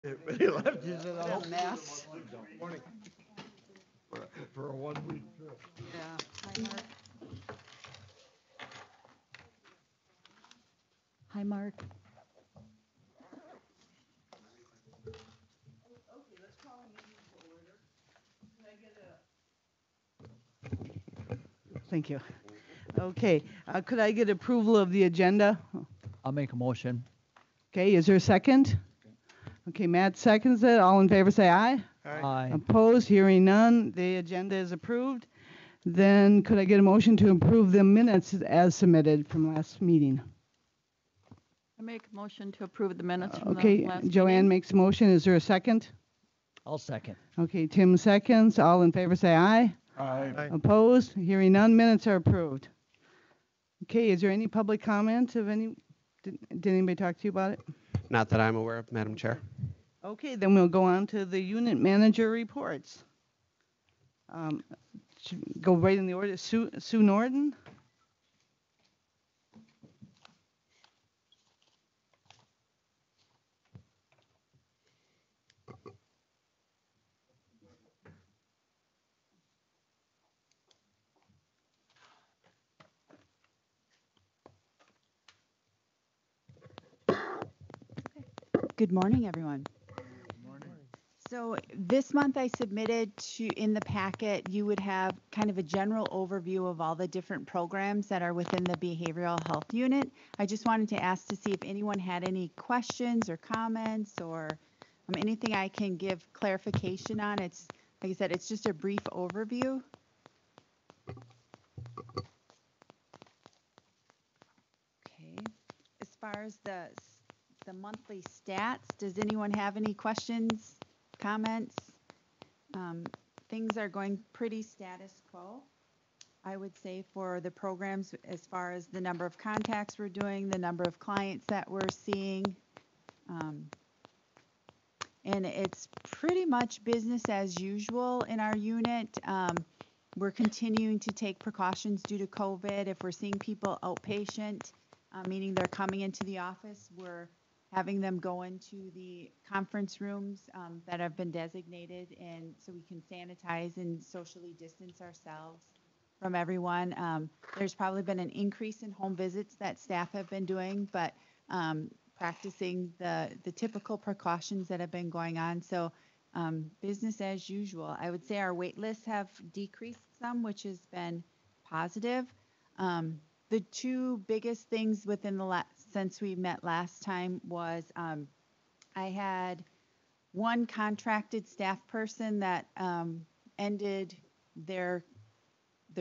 He left, he's in What a mess. Morning. For a 1-week trip. Yeah. Hi, Mark. Hi, Mark. Thank you. Okay, could I get approval of the agenda? I'll make a motion. Okay, is there a second? Okay, Matt seconds it. All in favor say aye. Aye. Opposed, hearing none. The agenda is approved. Then could I get a motion to approve the minutes as submitted from last meeting? I make a motion to approve the minutes from Okay, the last Joanne meeting. makes a motion. Is there a second? I'll second. Okay, Tim seconds. All in favor say aye. Aye. Opposed, hearing none. Minutes are approved. Okay, is there any public comment of any? Did anybody talk to you about it? Not that I'm aware of, Madam Chair. Okay, then we'll go on to the unit manager reports. Should go right in the order. Sue Norton. Good morning, everyone. So this month I submitted in the packet, you would have kind of a general overview of all the different programs that are within the behavioral health unit. I just wanted to ask to see if anyone had any questions or comments or anything I can give clarification on. It's, like I said, it's just a brief overview. Okay. As far as the monthly stats, does anyone have any questions? Comments? Things are going pretty status quo, I would say, for the programs as far as the number of contacts we're doing, the number of clients that we're seeing. And it's pretty much business as usual in our unit. We're continuing to take precautions due to COVID. If we're seeing people outpatient, meaning they're coming into the office, we're having them go into the conference rooms that have been designated, and so we can sanitize and socially distance ourselves from everyone. There's probably been an increase in home visits that staff have been doing, but practicing the typical precautions that have been going on. So business as usual. I would say our wait lists have decreased some, which has been positive. The two biggest things within the since we met last time was I had one contracted staff person that ended their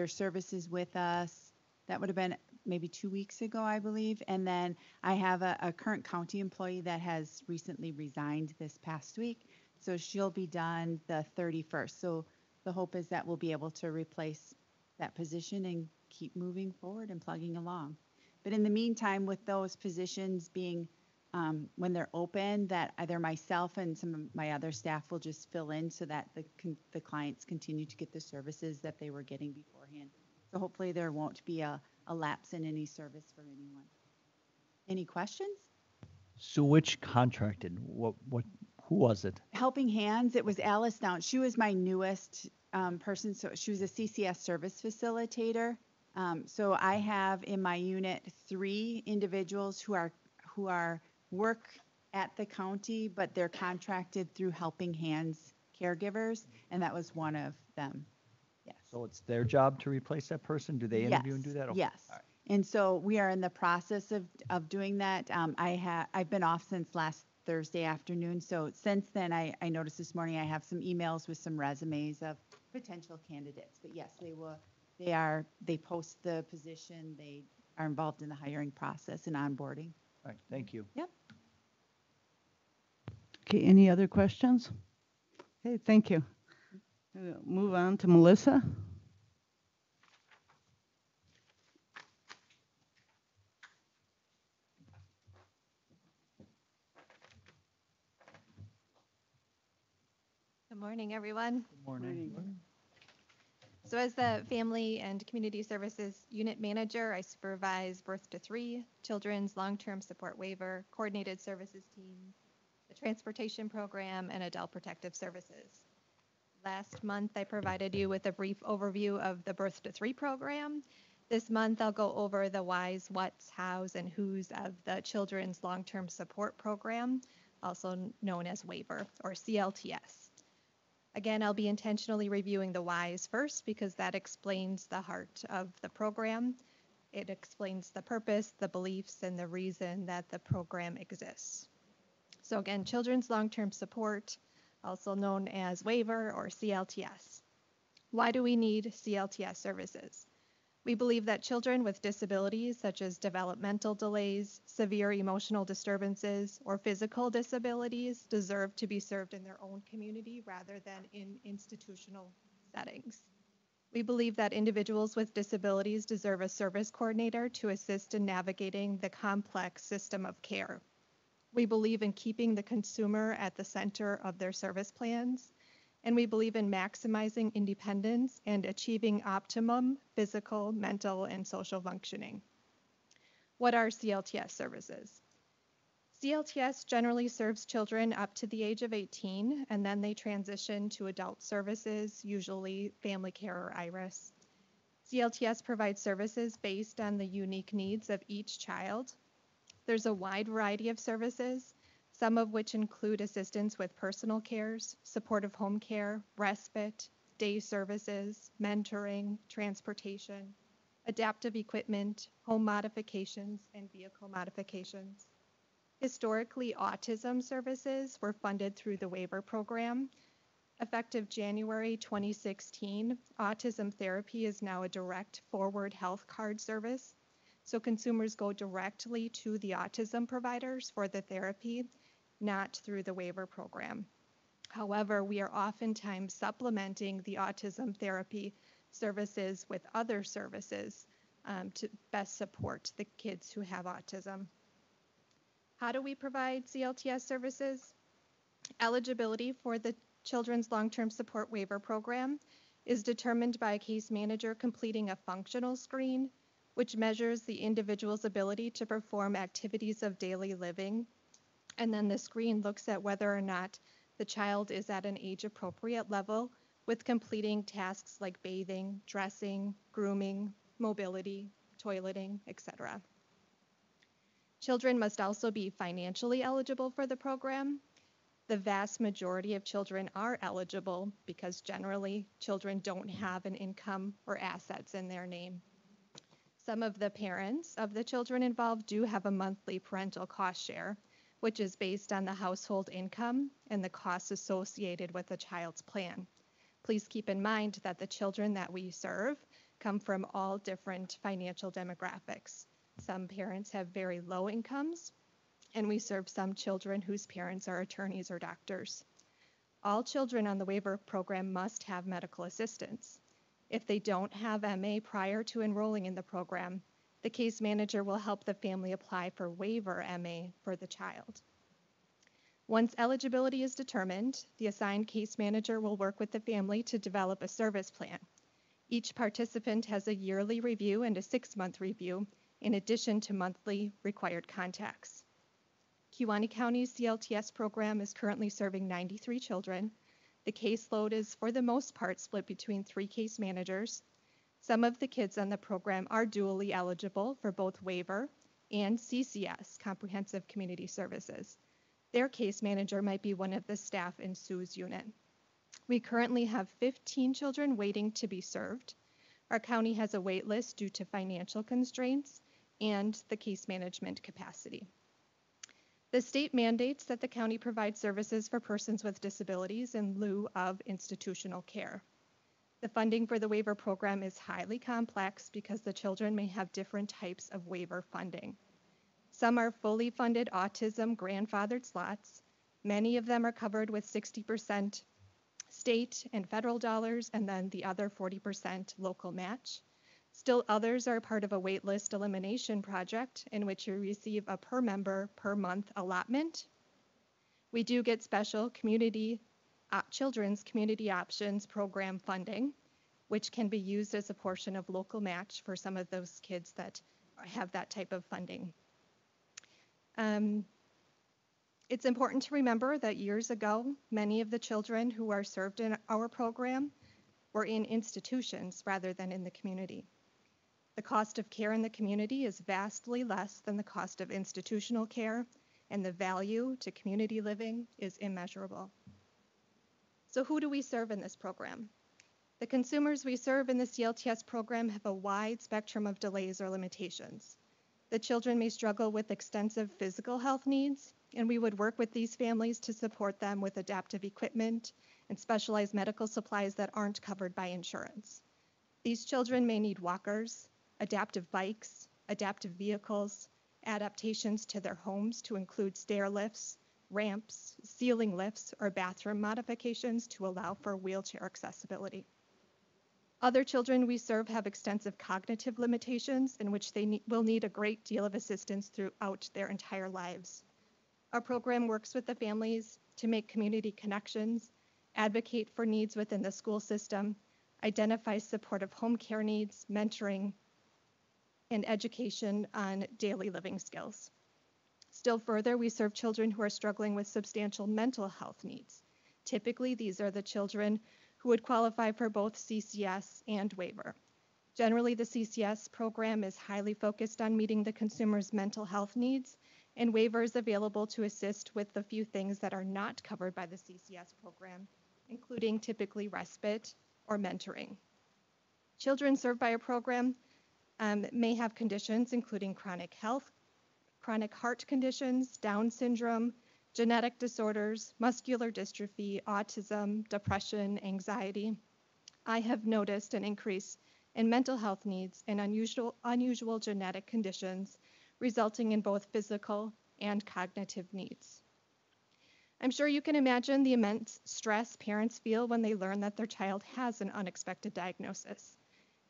services with us. That would have been maybe 2 weeks ago, I believe. And then I have a current county employee that has recently resigned this past week. So she'll be done the 31st. So the hope is that we'll be able to replace that position and keep moving forward and plugging along. But in the meantime, with those positions being, when they're open, that either myself and some of my other staff will just fill in so that the clients continue to get the services that they were getting beforehand. So hopefully there won't be a lapse in any service for anyone. Any questions? So which contracted? Who was it? Helping Hands, it was Alice Down. She was my newest person, so she was a CCS service facilitator. So I have in my unit 3 individuals who are work at the county, but they're contracted through Helping Hands caregivers, and that was one of them. Yes. So it's their job to replace that person? Do they interview and do that? Okay. Yes. All right. And so we are in the process of doing that. I've been off since last Thursday afternoon. So since then, I noticed this morning I have some emails with some resumes of potential candidates. But yes, they post the position. They are involved in the hiring process and onboarding. All right. Thank you. Yep. Okay, any other questions? Okay, thank you. We'll move on to Melissa. Good morning, everyone. Good morning. So as the Family and Community Services Unit Manager, I supervise birth to 3, children's long-term support waiver, coordinated services teams, the transportation program, and adult protective services. Last month, I provided you with a brief overview of the Birth to 3 program. This month, I'll go over the whys, whats, hows, and whos of the Children's Long-Term Support Program, also known as WAVER, or CLTS. Again, I'll be intentionally reviewing the whys first because that explains the heart of the program. It explains the purpose, the beliefs, and the reason that the program exists. So again, Children's Long-Term Support, also known as WAVER or CLTS. Why do we need CLTS services? We believe that children with disabilities such as developmental delays, severe emotional disturbances, or physical disabilities deserve to be served in their own community rather than in institutional settings. We believe that individuals with disabilities deserve a service coordinator to assist in navigating the complex system of care. We believe in keeping the consumer at the center of their service plans, and we believe in maximizing independence and achieving optimum physical, mental, and social functioning. What are CLTS services? CLTS generally serves children up to the age of 18, and then they transition to adult services, usually family care or IRIS. CLTS provides services based on the unique needs of each child. There's a wide variety of services, some of which include assistance with personal cares, supportive home care, respite, day services, mentoring, transportation, adaptive equipment, home modifications, and vehicle modifications. Historically, Autism Services were funded through the WAVER program. Effective January 2016, autism therapy is now a direct forward health card service. So consumers go directly to the autism providers for the therapy, not through the WAVER program. However, we are oftentimes supplementing the autism therapy services with other services to best support the kids who have autism. How do we provide CLTS services? Eligibility for the Children's Long-Term Support Waiver Program is determined by a case manager completing a functional screen, which measures the individual's ability to perform activities of daily living. And then the screen looks at whether or not the child is at an age-appropriate level with completing tasks like bathing, dressing, grooming, mobility, toileting, etc. Children must also be financially eligible for the program. The vast majority of children are eligible because generally children don't have an income or assets in their name. Some of the parents of the children involved do have a monthly parental cost share, which is based on the household income and the costs associated with the child's plan. Please keep in mind that the children that we serve come from all different financial demographics. Some parents have very low incomes, and we serve some children whose parents are attorneys or doctors. All children on the waiver program must have medical assistance. If they don't have MA prior to enrolling in the program, the case manager will help the family apply for waiver MA for the child. Once eligibility is determined, the assigned case manager will work with the family to develop a service plan. Each participant has a yearly review and a 6-month review, in addition to monthly required contacts. Kewaunee County's CLTS program is currently serving 93 children. The caseload is, for the most part, split between 3 case managers. Some of the kids on the program are dually eligible for both waiver and CCS, Comprehensive Community Services. Their case manager might be one of the staff in Sue's unit. We currently have 15 children waiting to be served. Our county has a wait list due to financial constraints and the case management capacity. The state mandates that the county provide services for persons with disabilities in lieu of institutional care. The funding for the waiver program is highly complex because the children may have different types of waiver funding. Some are fully funded autism grandfathered slots. Many of them are covered with 60% state and federal dollars, and then the other 40% local match. Still others are part of a waitlist elimination project in which you receive a per member per month allotment. We do get special Children's Community Options Program funding, which can be used as a portion of local match for some of those kids that have that type of funding. It's important to remember that years ago, many of the children who are served in our program were in institutions rather than in the community. The cost of care in the community is vastly less than the cost of institutional care, and the value to community living is immeasurable. So who do we serve in this program? The consumers we serve in the CLTS program have a wide spectrum of delays or limitations. The children may struggle with extensive physical health needs, and we would work with these families to support them with adaptive equipment and specialized medical supplies that aren't covered by insurance. These children may need walkers, adaptive bikes, adaptive vehicles, adaptations to their homes to include stair lifts, ramps, ceiling lifts, or bathroom modifications to allow for wheelchair accessibility. Other children we serve have extensive cognitive limitations in which they will need a great deal of assistance throughout their entire lives. Our program works with the families to make community connections, advocate for needs within the school system, identify supportive home care needs, mentoring, and education on daily living skills. Still further, we serve children who are struggling with substantial mental health needs. Typically, these are the children who would qualify for both CCS and waiver. Generally, the CCS program is highly focused on meeting the consumer's mental health needs, and waiver is available to assist with the few things that are not covered by the CCS program, including typically respite or mentoring. Children served by a program may have conditions including chronic heart conditions, Down syndrome, genetic disorders, muscular dystrophy, autism, depression, anxiety. I have noticed an increase in mental health needs and unusual genetic conditions, resulting in both physical and cognitive needs. I'm sure you can imagine the immense stress parents feel when they learn that their child has an unexpected diagnosis.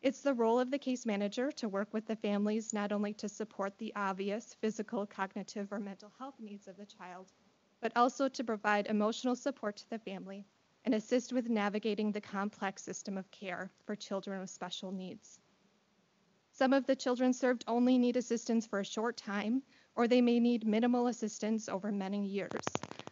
It's the role of the case manager to work with the families not only to support the obvious physical, cognitive, or mental health needs of the child, but also to provide emotional support to the family and assist with navigating the complex system of care for children with special needs. Some of the children served only need assistance for a short time, or they may need minimal assistance over many years.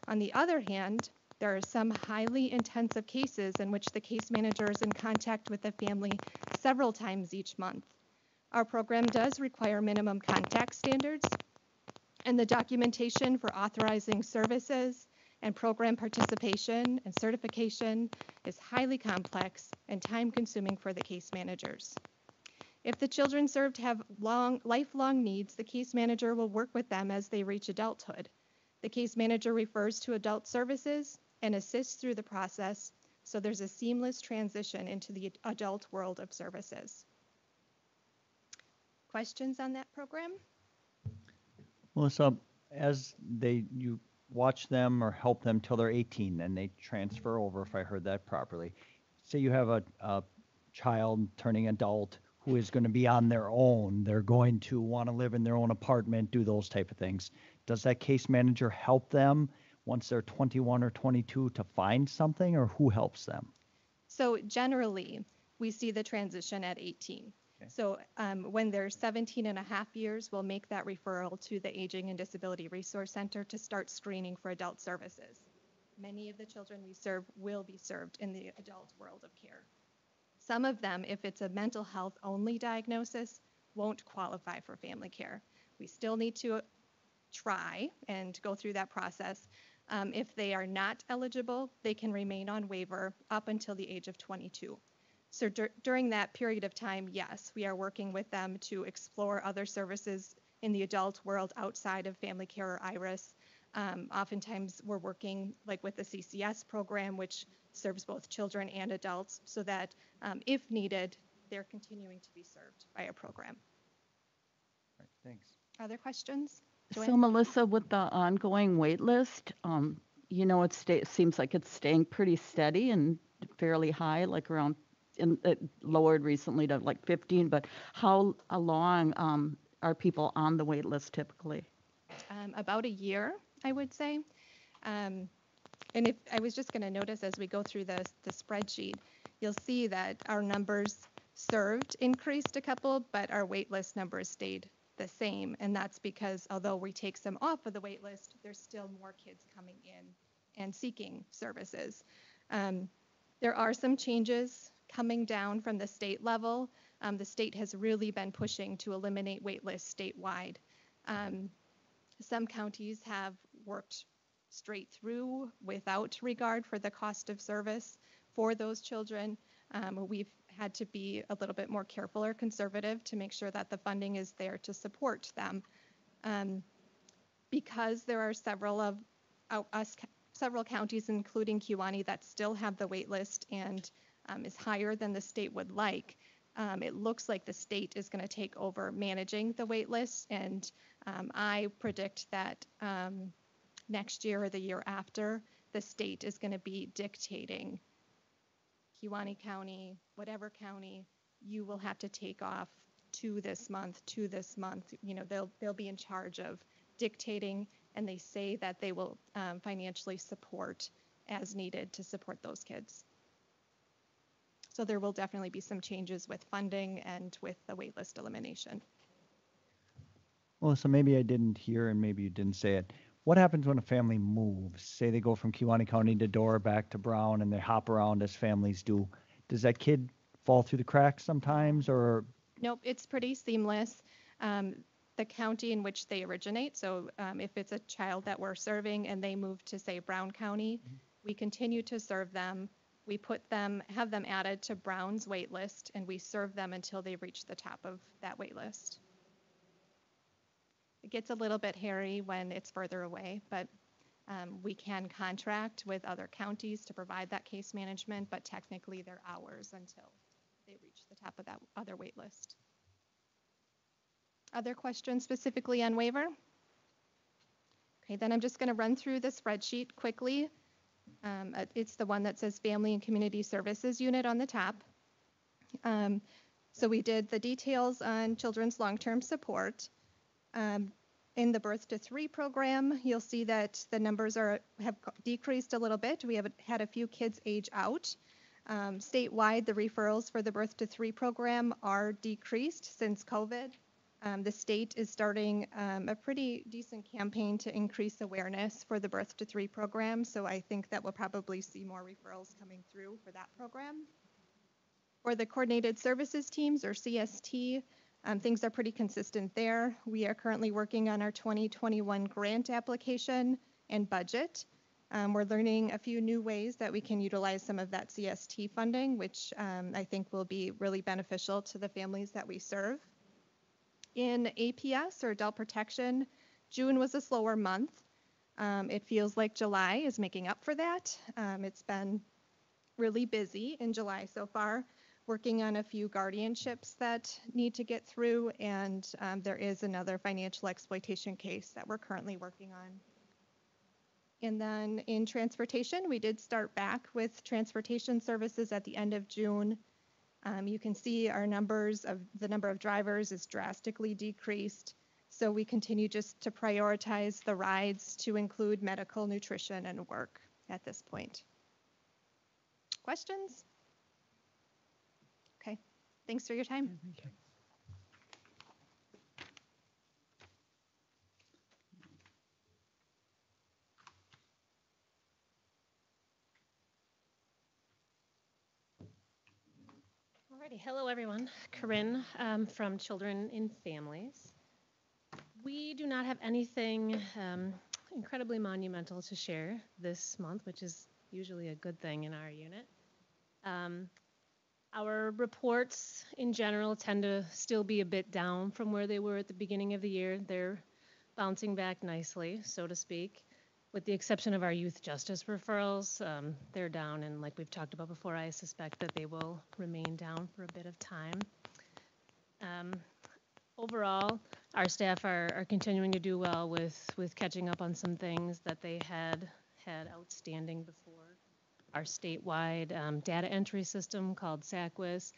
On the other hand, there are some highly intensive cases in which the case manager is in contact with the family several times each month. Our program does require minimum contact standards, and the documentation for authorizing services and program participation and certification is highly complex and time-consuming for the case managers. If the children served have lifelong needs, the case manager will work with them as they reach adulthood. The case manager refers to adult services and assists through the process, so there's a seamless transition into the adult world of services. Questions on that program? Melissa, as you watch them or help them till they're 18, then they transfer over, if I heard that properly. Say you have a child turning adult who is going to be on their own. They're going to want to live in their own apartment, do those type of things. Does that case manager help them once they're 21 or 22 to find something, or who helps them? So generally, we see the transition at 18. Okay. So when they're 17 and a half years, we'll make that referral to the Aging and Disability Resource Center to start screening for adult services. Many of the children we serve will be served in the adult world of care. Some of them, if it's a mental health only diagnosis, won't qualify for family care. We still need to try and go through that process. If they are not eligible, they can remain on waiver up until the age of 22. So during that period of time, yes, we are working with them to explore other services in the adult world outside of family care or IRIS. Oftentimes we're working like with the CCS program, which serves both children and adults, so that if needed, they're continuing to be served by a program. All right, thanks. Other questions? So Joanne? Melissa, with the ongoing wait list, it seems like it's staying pretty steady and fairly high, like around, it lowered recently to like 15, but how long are people on the wait list typically? About a year, I would say. And if I was just going to notice as we go through the spreadsheet, you'll see that our numbers served increased a couple, but our wait list numbers stayed the same. And that's because although we take some off of the wait list, there's still more kids coming in and seeking services. There are some changes coming down from the state level. The state has really been pushing to eliminate wait lists statewide. Some counties have worked straight through without regard for the cost of service for those children. We've had to be a little bit more careful or conservative to make sure that the funding is there to support them. Because there are several counties, including Kewaunee, that still have the wait list and is higher than the state would like, it looks like the state is going to take over managing the wait list. And I predict that next year or the year after, the state is going to be dictating Kewaunee County, whatever county, you will have to take off to this month. You know, they'll be in charge of dictating, and they say that they will financially support as needed to support those kids. So there will definitely be some changes with funding and with the waitlist elimination. Well, so maybe I didn't hear and maybe you didn't say it. What happens when a family moves? Say they go from Kewaunee County to Door back to Brown and they hop around as families do. Does that kid fall through the cracks sometimes or? Nope, it's pretty seamless. The county in which they originate, so if it's a child that we're serving and they move to, say, Brown County, we continue to serve them. We have them added to Brown's wait list, and we serve them until they reach the top of that wait list. It gets a little bit hairy when it's further away, but we can contract with other counties to provide that case management, but technically they're ours until they reach the top of that other wait list. Other questions specifically on waiver? Okay, then I'm just going to run through the spreadsheet quickly. It's the one that says Family and Community Services Unit on the top. So we did the details on children's long-term support. In the Birth to 3 program, you'll see that the numbers have decreased a little bit. We have had a few kids age out. Statewide, the referrals for the Birth to 3 program are decreased since COVID. The state is starting a pretty decent campaign to increase awareness for the Birth to 3 program, so I think that we'll probably see more referrals coming through for that program. For the Coordinated Services Teams, or CST, things are pretty consistent there. We are currently working on our 2021 grant application and budget. We're learning a few new ways that we can utilize some of that CST funding, which I think will be really beneficial to the families that we serve. In APS, or Adult Protection, June was a slower month. It feels like July is making up for that. It's been really busy in July so far, working on a few guardianships that need to get through, and there is another financial exploitation case that we're currently working on. And then in transportation, we did start back with transportation services at the end of June. You can see the number of drivers is drastically decreased. So we continue just to prioritize the rides to include medical, nutrition, and work at this point. Questions? Okay, thanks for your time. Alrighty, hello everyone. Corinne from Children in Families. We do not have anything incredibly monumental to share this month, which is usually a good thing in our unit. Our reports in general tend to still be a bit down from where they were at the beginning of the year. They're bouncing back nicely, so to speak. With the exception of our youth justice referrals, they're down, and like we've talked about before, I suspect that they will remain down for a bit of time. Overall, our staff are continuing to do well with catching up on some things that they had outstanding before. Our statewide data entry system called SACWIS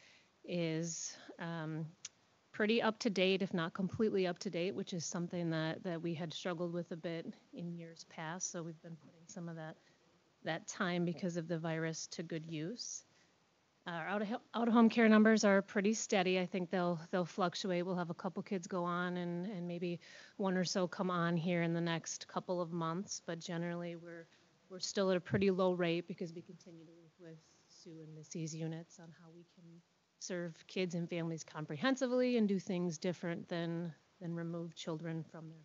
is pretty up to date, if not completely up to date, which is something that we had struggled with a bit in years past. So we've been putting some of that time because of the virus to good use. Our out-of-home care numbers are pretty steady. I think they'll fluctuate. We'll have a couple kids go on and maybe one or so come on here in the next couple of months. But generally, we're still at a pretty low rate because we continue to work with Sue and Missy's units on how we can serve kids and families comprehensively and do things different than remove children from their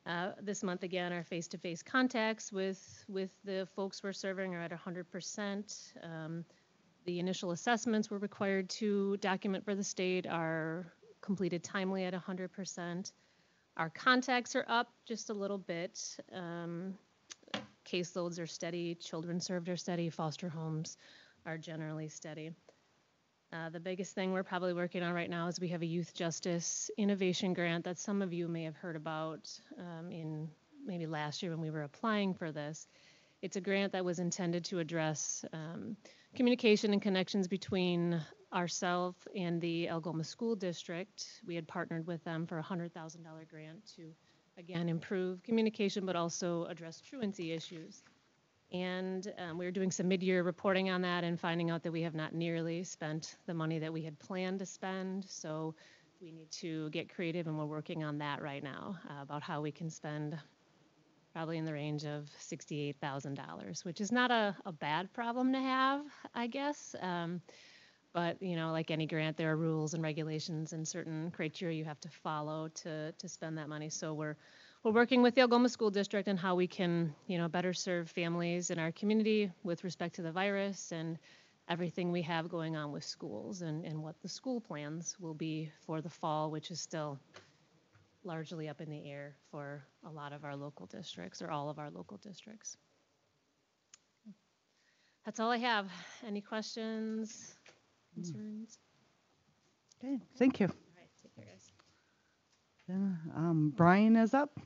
homes. This month, again, our face-to-face contacts with the folks we're serving are at 100%. The initial assessments we're required to document for the state are completed timely at 100%. Our contacts are up just a little bit. Caseloads are steady, children served are steady, foster homes are generally steady. The biggest thing we're probably working on right now is we have a youth justice innovation grant that some of you may have heard about in maybe last year when we were applying for this. It's a grant that was intended to address communication and connections between ourselves and the Algoma School District. We had partnered with them for a $100,000 grant to, again, improve communication, but also address truancy issues. And we were doing some mid-year reporting on that and finding out that we have not nearly spent the money that we had planned to spend. So we need to get creative, and we're working on that right now about how we can spend probably in the range of $68,000, which is not a bad problem to have, I guess. But, you know, like any grant, there are rules and regulations and certain criteria you have to follow to spend that money. So we're working with the Algoma School District on how we can, you know, better serve families in our community with respect to the virus and everything we have going on with schools and what the school plans will be for the fall, which is still largely up in the air for a lot of our local districts or all of our local districts. That's all I have. Any questions, concerns? Okay, thank you. All right, take care, guys. Then, Brian is up.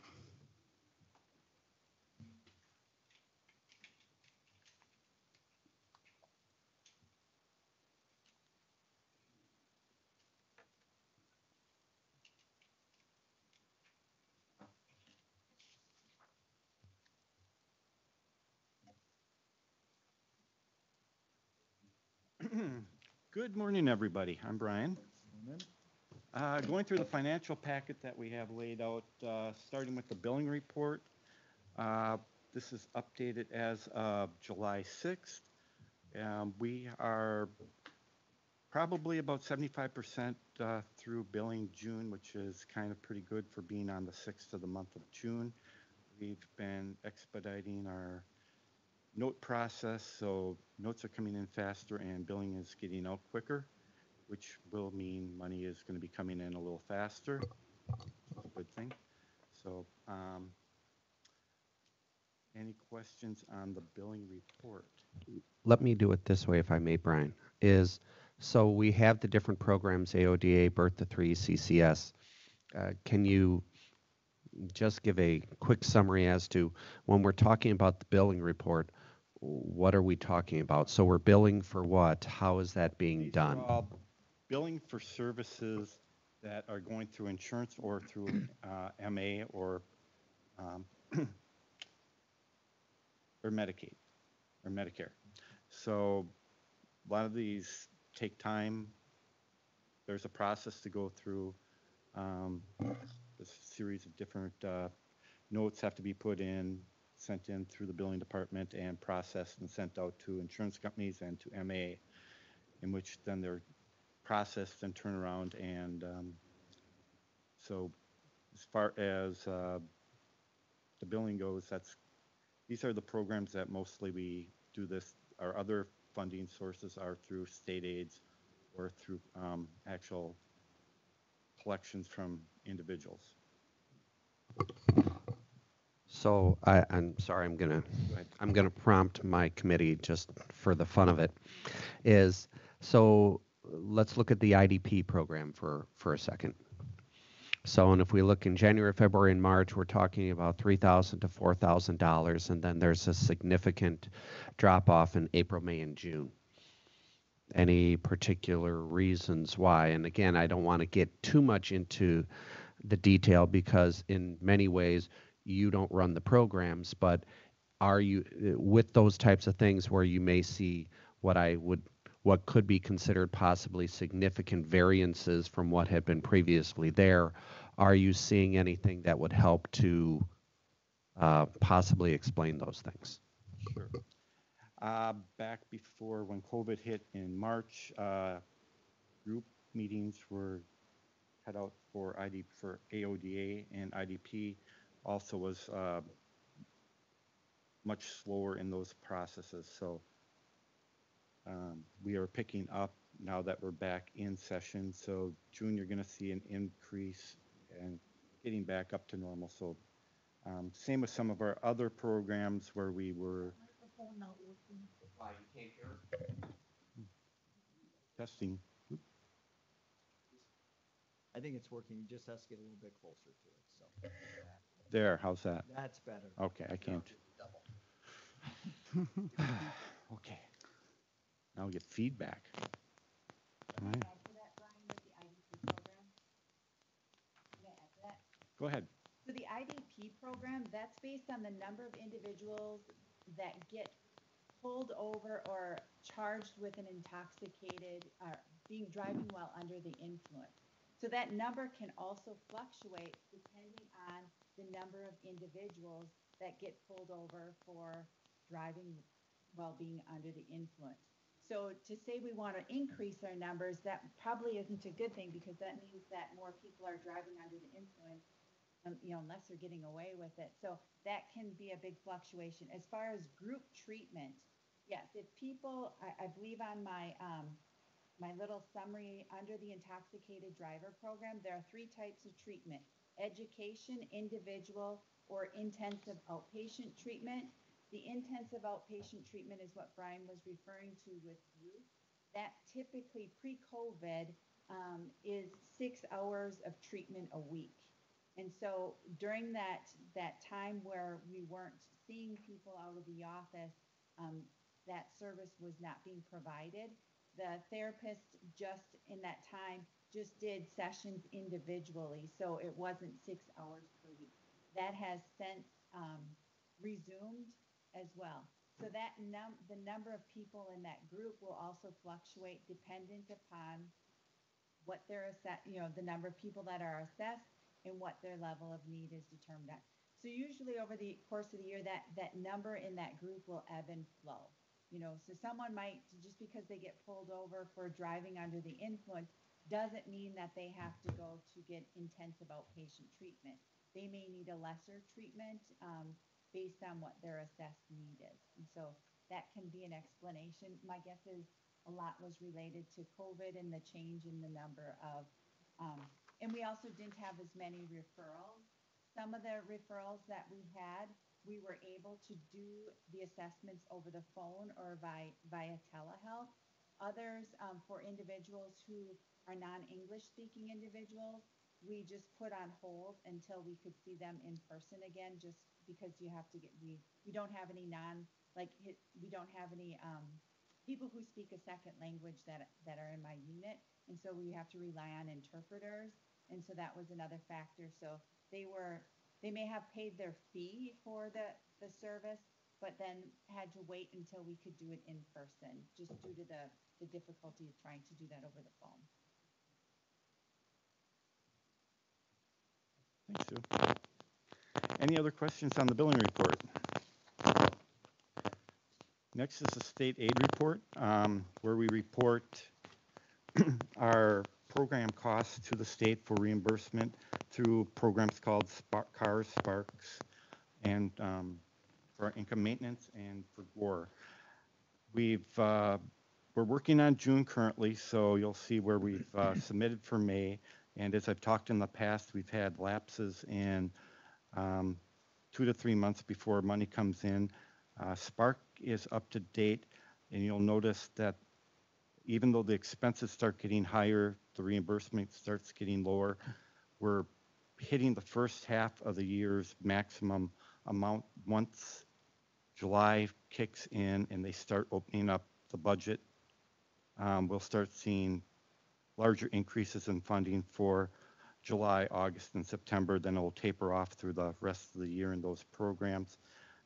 Good morning, everybody. I'm Brian. Going through the financial packet that we have laid out, starting with the billing report. This is updated as of July 6th. We are probably about 75% through billing June, which is kind of pretty good for being on the 6th of the month of June. We've been expediting our note process, so notes are coming in faster and billing is getting out quicker, which will mean money is going to be coming in a little faster. That's a good thing. So, any questions on the billing report? Let me do it this way, if I may, Brian. So we have the different programs, AODA, Birth to 3, CCS. Can you just give a quick summary as to when we're talking about the billing report, what are we talking about? So we're billing for what? How is that being done? Billing for services that are going through insurance or through MA or Medicaid or Medicare. So a lot of these take time. There's a process to go through. A series of different notes have to be put in, sent in through the billing department and processed and sent out to insurance companies and to MA, in which then they're processed and turn around. And so as far as the billing goes, these are the programs that mostly we do this. Our other funding sources are through state aids or through actual collections from individuals. So I'm sorry, I'm gonna prompt my committee just for the fun of it. So let's look at the IDP program for a second. So, and if we look in January, February, and March, we're talking about $3,000 to $4,000, and then there's a significant drop off in April, May, and June. Any particular reasons why? And again, I don't want to get too much into the detail because in many ways you don't run the programs, but are you with those types of things where you may see what what could be considered possibly significant variances from what had been previously there. Are you seeing anything that would help to possibly explain those things? Sure. Back before when COVID hit in March, group meetings were cut out for for AODA, and IDP also was much slower in those processes. So we are picking up now that we're back in session. So June, you're going to see an increase and getting back up to normal. So same with some of our other programs where we were testing. I think it's working. You just have to get a little bit closer to it. So There, how's that? that's better. Okay, I can't. Okay. Now we get feedback. All right. Go ahead. So the IDP program, that's based on the number of individuals that get pulled over or charged with an intoxicated, driving while under the influence. So that number can also fluctuate depending on the number of individuals that get pulled over for driving while being under the influence. So to say we want to increase our numbers, that probably isn't a good thing, because that means that more people are driving under the influence, unless they're getting away with it. So that can be a big fluctuation. As far as group treatment, yes, if people, I believe on my my little summary under the intoxicated driver program, there are 3 types of treatment: education, individual, or intensive outpatient treatment. The intensive outpatient treatment is what Brian was referring to with group. That typically pre-COVID is 6 hours of treatment a week. And so during that time where we weren't seeing people out of the office, that service was not being provided. The therapist just in that time just did sessions individually, so it wasn't 6 hours per week. That has since resumed as well. So that the number of people in that group will also fluctuate dependent upon what they're the number of people that are assessed and what their level of need is determined at. So usually over the course of the year, that number in that group will ebb and flow. So someone might, just because they get pulled over for driving under the influence, doesn't mean that they have to go to get intensive outpatient treatment. They may need a lesser treatment based on what their assessed need is. And so that can be an explanation. My guess is a lot was related to COVID and the change in the number of, and we also didn't have as many referrals. Some of the referrals that we had, we were able to do the assessments over the phone or via telehealth. Others, for individuals who are non-English speaking individuals, we just put on hold until we could see them in person again, just because you have to we don't have any we don't have any people who speak a second language that are in my unit. And so we have to rely on interpreters. And so that was another factor. So they may have paid their fee for the service, but then had to wait until we could do it in person, just due to the difficulty of trying to do that over the phone. Thanks, Sue. Any other questions on the billing report? Next is the state aid report, where we report our program costs to the state for reimbursement through programs called CARS, Sparks, and for income maintenance and for GOR. We're working on June currently, so you'll see where we've submitted for May. And as I've talked in the past, we've had lapses in 2 to 3 months before money comes in. Spark is up to date, and you'll notice that even though the expenses start getting higher, the reimbursement starts getting lower. We're hitting the first half of the year's maximum amount once July kicks in and they start opening up the budget. We'll start seeing larger increases in funding for July, August, and September. Then it will taper off through the rest of the year in those programs.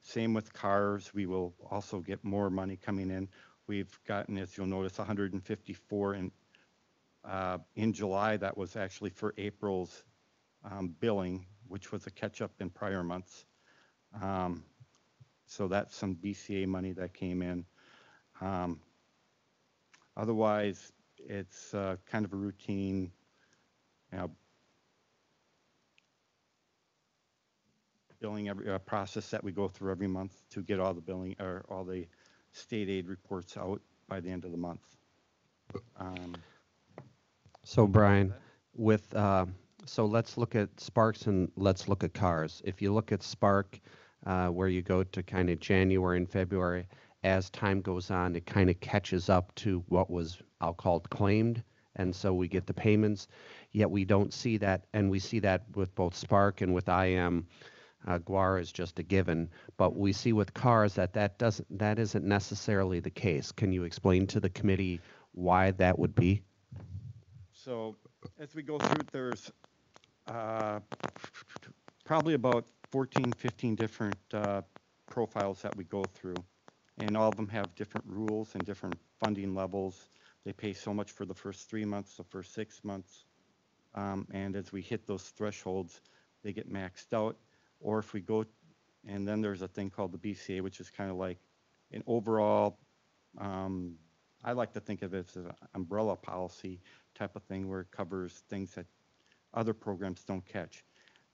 Same with CARS. We will also get more money coming in we've gotten, as you'll notice, 154 in July. That was actually for April's billing, which was a catch-up in prior months. So that's some BCA money that came in. Otherwise, it's kind of a routine, billing process that we go through every month to get all the billing or all the state aid reports out by the end of the month. So Brian, with so let's look at Sparks and let's look at cars. If you look at Spark, where you go to kind of January and February, as time goes on, it kind of catches up to what was, I'll call it, claimed, and so we get the payments. Yet we don't see that, and we see that with both Spark and with IM. GUAR is just a given, but we see with cars that isn't necessarily the case. Can you explain to the committee why that would be? So as we go through, there's probably about 14, 15 different profiles that we go through, and all of them have different rules and different funding levels. They pay so much for the first 3 months, the first 6 months, and as we hit those thresholds, they get maxed out. Or if we go, and then there's a thing called the BCA, which is kind of like an overall, I like to think of it as an umbrella policy type of thing where it covers things that other programs don't catch.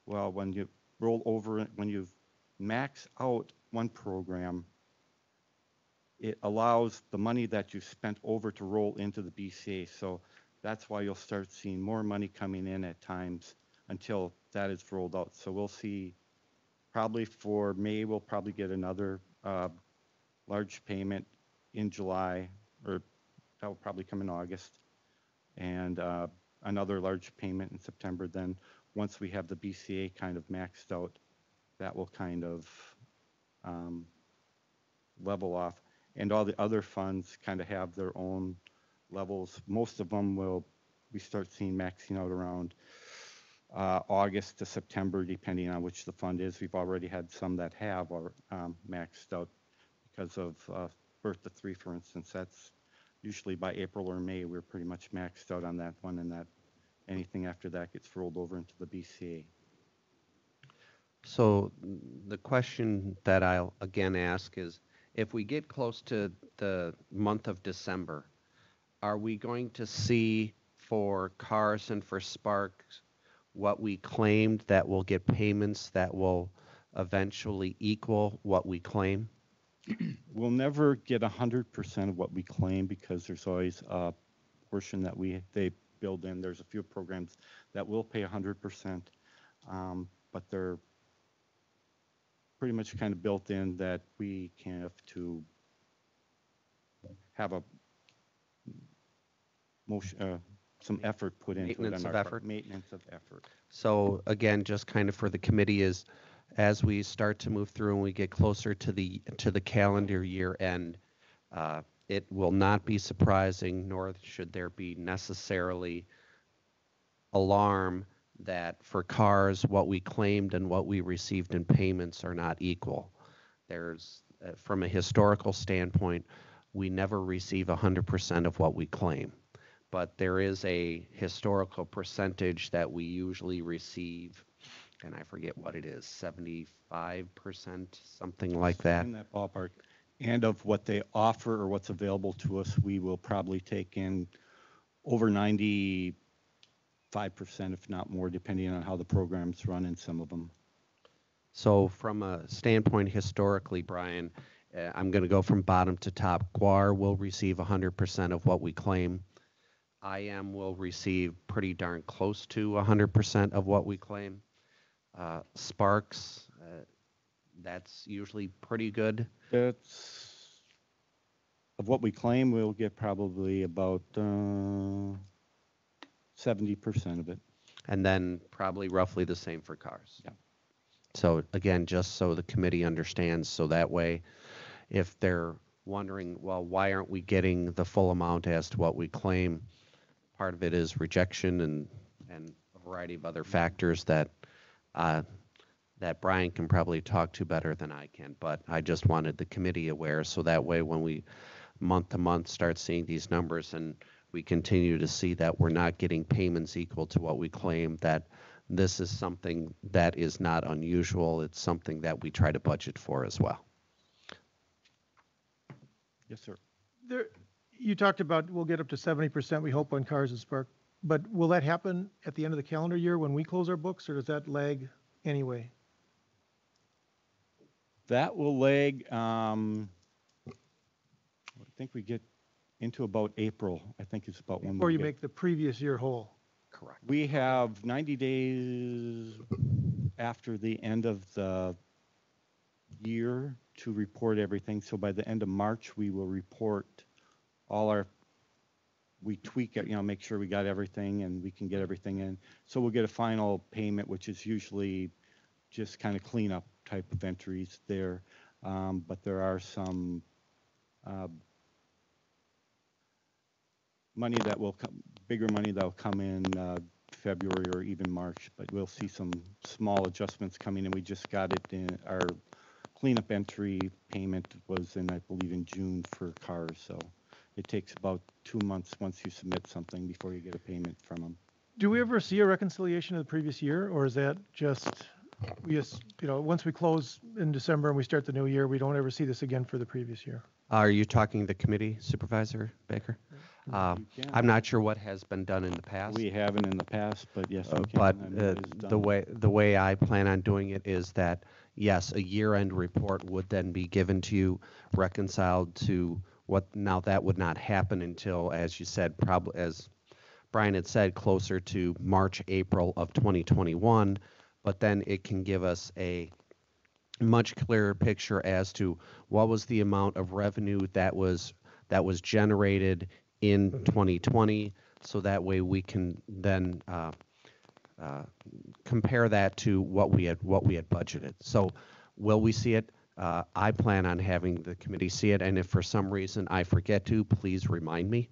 Well, when you roll over, when you max out one program, it allows the money that you spent over to roll into the BCA. So that's why you'll start seeing more money coming in at times until that is rolled out. So we'll see. Probably for May, we'll probably get another large payment in July, or that will probably come in August, and another large payment in September. Then once we have the BCA kind of maxed out, that will kind of level off. And all the other funds kind of have their own levels. Most of them we start seeing maxing out around August to September, depending on which the fund is. We've already had some that have maxed out because of birth to 3, for instance. That's usually by April or May, we're pretty much maxed out on that one, and that anything after that gets rolled over into the BCA. So the question that I'll again ask is, if we get close to the month of December, are we going to see for cars and for Sparks what we claimed that will get payments that will eventually equal what we claim? We'll never get 100% of what we claim because there's always a portion that they build in. There's a few programs that will pay 100%, but they're pretty much kind of built in that we can have to have a motion, some effort put into Maintenance it. of effort? Maintenance of effort. So again, just kind of for the committee is, as we start to move through and we get closer to the calendar year end, it will not be surprising, nor should there be necessarily alarm that for cars, what we claimed and what we received in payments are not equal. There's, from a historical standpoint, we never receive 100% of what we claim, but there is a historical percentage that we usually receive, and I forget what it is, 75%, something like that. In that ballpark. And of what they offer or what's available to us, we will probably take in over 95%, if not more, depending on how the programs run in some of them. So from a standpoint historically, Brian, I'm going to go from bottom to top. GUAR will receive 100% of what we claim. IM will receive pretty darn close to 100% of what we claim. Sparks, that's usually pretty good. That's, of what we claim, we'll get probably about 70% of it. And then probably roughly the same for cars. Yeah. So again, just so the committee understands, so that way, if they're wondering, well, why aren't we getting the full amount as to what we claim? Part of it is rejection and a variety of other factors that that Brian can probably talk to better than I can. But I just wanted the committee aware, so that way when we month to month start seeing these numbers, and we continue to see that we're not getting payments equal to what we claim, that this is something that is not unusual. It's something that we try to budget for as well. Yes, sir. There, you talked about we'll get up to 70%, we hope, on cars and Spark. But will that happen at the end of the calendar year when we close our books, or does that lag anyway? That will lag, I think we get into about April, I think it's about when Or we you get. make the previous year whole? Correct. We have 90 days after the end of the year to report everything. So by the end of March, we will report all our, we tweak it, make sure we got everything and we can get everything in. So we'll get a final payment, which is usually just kind of cleanup type of entries there. But there are some money that will come, bigger money that will come in February or even March, but we'll see some small adjustments coming in. We just got it in, our cleanup entry payment was in, I believe, in June for cars. So it takes about 2 months once you submit something before you get a payment from them. Do we ever see a reconciliation of the previous year, or is that just, we just, once we close in December and we start the new year, we don't ever see this again for the previous year? Are you talking the committee, Supervisor Baker? You can. I'm not sure what has been done in the past. We haven't in the past, but yes, we can. But I mean, it is the done. way I plan on doing it is that, yes, a year-end report would then be given to you, reconciled to what, now that would not happen until, as you said, probably, as Brian had said, closer to March, April of 2021, but then it can give us a much clearer picture as to what was the amount of revenue that was generated in 2020, so that way we can then compare that to what we had budgeted. So will we see it? I plan on having the committee see it, and if for some reason I forget to, please remind me.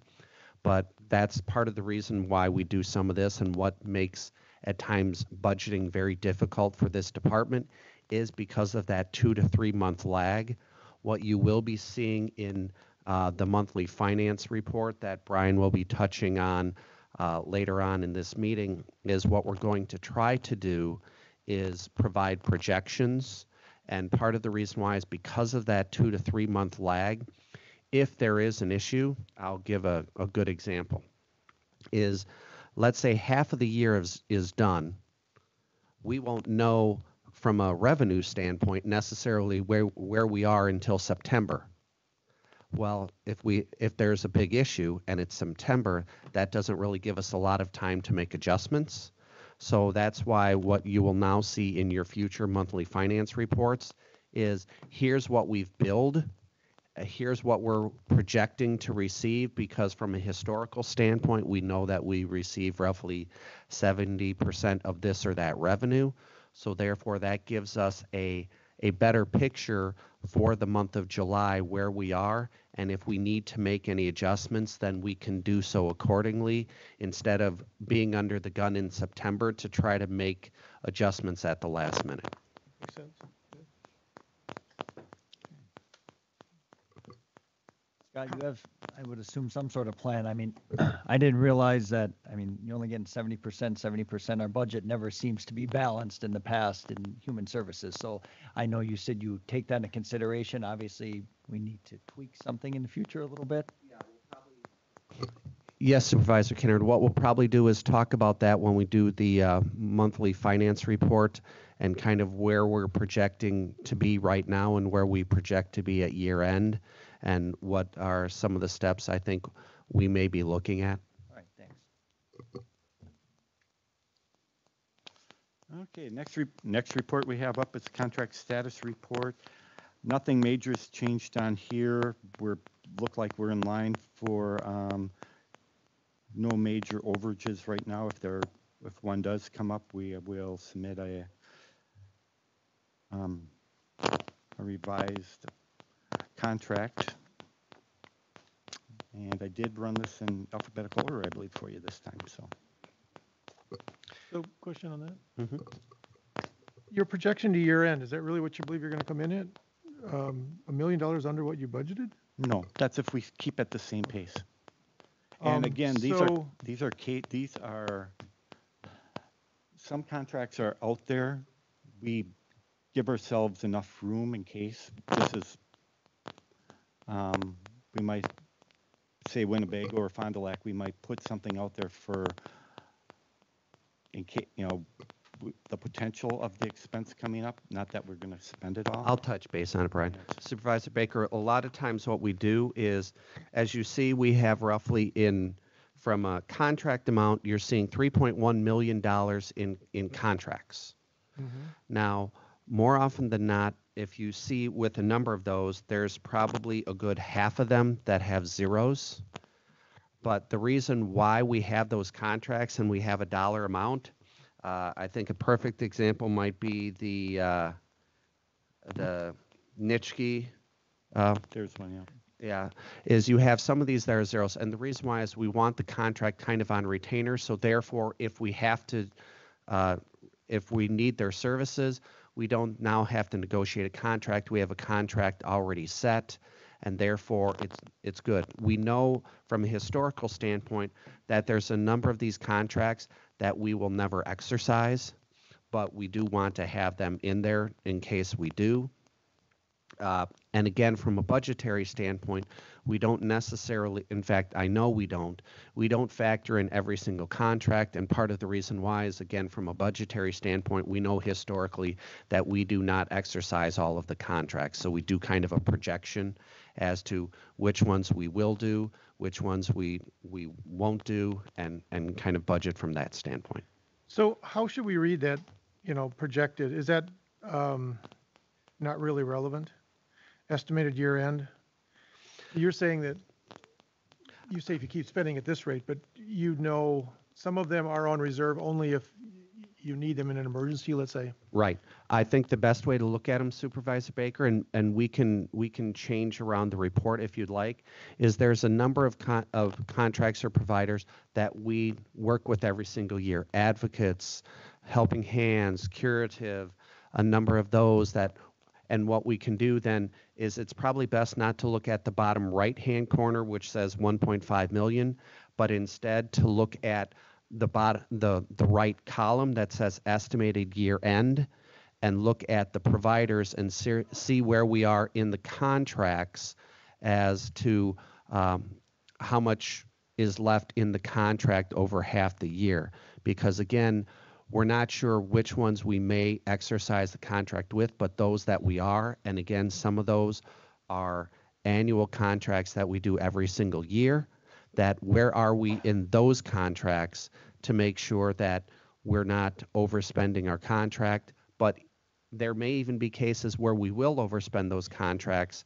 But that's part of the reason why we do some of this, and what makes at times budgeting very difficult for this department is because of that 2 to 3 month lag. What you will be seeing in the monthly finance report that Brian will be touching on later on in this meeting is what we're going to try to do is provide projections. And part of the reason why is because of that 2 to 3 month lag. If there is an issue, I'll give a good example, is let's say half of the year is done. We won't know from a revenue standpoint necessarily where we are until September. Well, if there's a big issue and it's September, that doesn't really give us a lot of time to make adjustments. So that's why what you will now see in your future monthly finance reports is here's what we've billed, here's what we're projecting to receive, because from a historical standpoint, we know that we receive roughly 70% of this or that revenue. So therefore, that gives us a better picture for the month of July where we are, and if we need to make any adjustments, then we can do so accordingly instead of being under the gun in September to try to make adjustments at the last minute. Makes sense. Scott, you have, I would assume, some sort of plan. I mean, I didn't realize that, you're only getting 70%. Our budget never seems to be balanced in the past in human services. So I know you said you take that into consideration. Obviously, we need to tweak something in the future a little bit. Yes, Supervisor Kennard, what we'll probably do is talk about that when we do the monthly finance report and kind of where we're projecting to be right now and where we project to be at year end, and what are some of the steps I think we may be looking at. All right, thanks. Okay, next report we have up is contract status report. Nothing major has changed on here. Look like we're in line for no major overages right now. If one does come up, we will submit a revised contract. And I did run this in alphabetical order, I believe, for you this time. So, question on that. Mm-hmm. Your projection to year end, is that really what you believe you're going to come in at? $1 million under what you budgeted? No, that's if we keep at the same pace. And again, these are, some contracts are out there. We give ourselves enough room in case this is, we might say Winnebago or Fond du Lac, we might put something out there for, in case, the potential of the expense coming up, not that we're going to spend it all. I'll touch base on it, Brian. Supervisor Baker, a lot of times what we do is, as you see, we have roughly from a contract amount, you're seeing $3.1 million in contracts. Now, more often than not, if you see with a number of those, there's probably a good half of them that have zeros. But the reason why we have those contracts and we have a dollar amount, I think a perfect example might be the Nitschke. There's one, yeah. Yeah, is you have some of these that are zeros, and the reason why is we want the contract kind of on retainer. So therefore, if we have to, if we need their services, we don't now have to negotiate a contract. We have a contract already set, and therefore it's good. We know from a historical standpoint that there's a number of these contracts that we will never exercise, but we do want to have them in there in case we do. And again, from a budgetary standpoint, we don't necessarily, in fact, I know we don't factor in every single contract. And part of the reason why is, again, from a budgetary standpoint, we know historically that we do not exercise all of the contracts. So we do kind of a projection as to which ones we will do, which ones we won't do, and kind of budget from that standpoint. So how should we read that, projected? Is that not really relevant? Estimated year end? You're saying that, you say if you keep spending at this rate, but some of them are on reserve only if you need them in an emergency, let's say. Right. I think the best way to look at them, Supervisor Baker, and we can change around the report if you'd like, is there's a number of contracts or providers that we work with every single year. Advocates, Helping Hands, Curative, a number of those that. And what we can do then is it's probably best not to look at the bottom right-hand corner, which says 1.5 million, but instead to look at the right column that says estimated year end, and look at the providers and see where we are in the contracts as to how much is left in the contract over half the year. Because again, we're not sure which ones we may exercise the contract with, but those that we are, and again, some of those are annual contracts that we do every single year, that where are we in those contracts to make sure that we're not overspending our contract. But there may even be cases where we will overspend those contracts.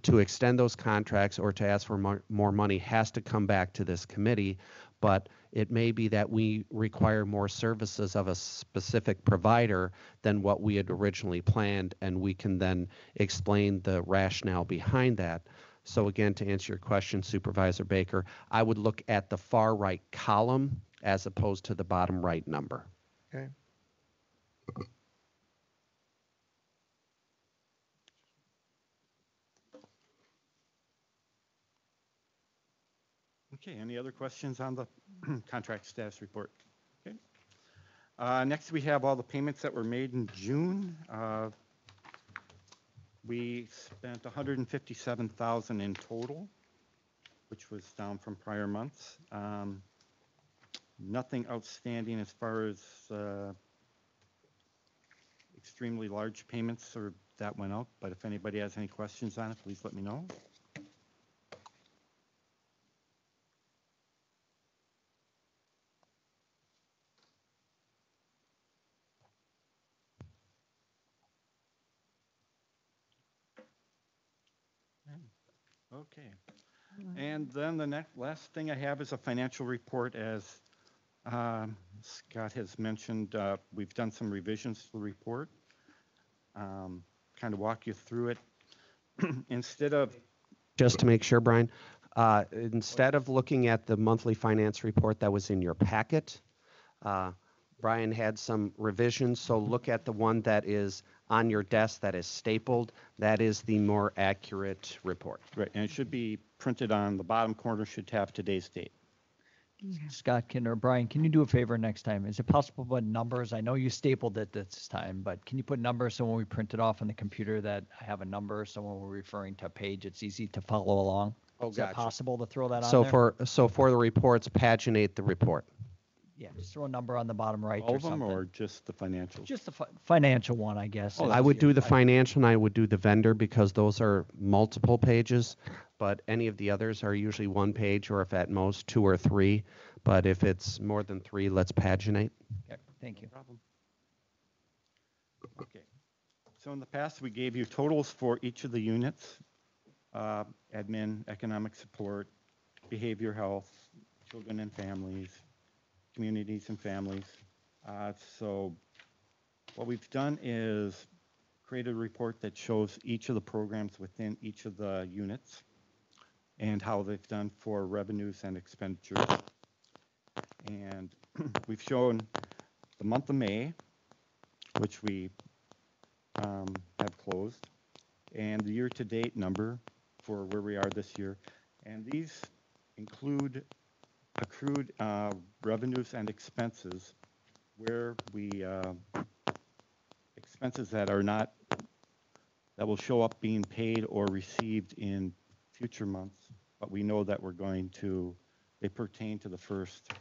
To extend those contracts or to ask for more money has to come back to this committee, but it may be that we require more services of a specific provider than what we had originally planned, and we can then explain the rationale behind that. So again, to answer your question, Supervisor Baker, I would look at the far right column as opposed to the bottom right number. Okay. Okay, any other questions on the contract status report? Okay. Next, we have all the payments that were made in June. We spent $157,000 in total, which was down from prior months. Nothing outstanding as far as extremely large payments or that went out, but if anybody has any questions on it, please let me know. Okay. And then the last thing I have is a financial report. As Scott has mentioned, we've done some revisions to the report. Kind of walk you through it. Instead of... Just to make sure, Brian, instead of looking at the monthly finance report that was in your packet, Brian had some revisions, so look at the one that is on your desk that is stapled. That is the more accurate report. Right, and it should be printed on the bottom corner, should have today's date. Scott or Brian, can you do a favor next time? Is it possible to put numbers? I know you stapled it this time, but can you put numbers so when we print it off on the computer that I have a number, so when we're referring to a page, it's easy to follow along? Oh, Is that gotcha. possible to throw that on So there? for the reports, paginate the report. Yeah, just throw a number on the bottom right All or of them, something. or just the financials? Just the financial one, I guess. I is would do easier. the financial and I would do the vendor because those are multiple pages, but any of the others are usually one page or if at most 2 or 3. But if it's more than 3, let's paginate. Okay, thank you. No problem. Okay. So in the past, we gave you totals for each of the units, admin, economic support, behavior health, children and families, communities and families. So what we've done is create a report that shows each of the programs within each of the units and how they've done for revenues and expenditures. And we've shown the month of May, which we have closed, and the year-to-date number for where we are this year. And these include accrued revenues and expenses where we, expenses that are not, that will show up being paid or received in future months, but we know that we're going to, they pertain to the first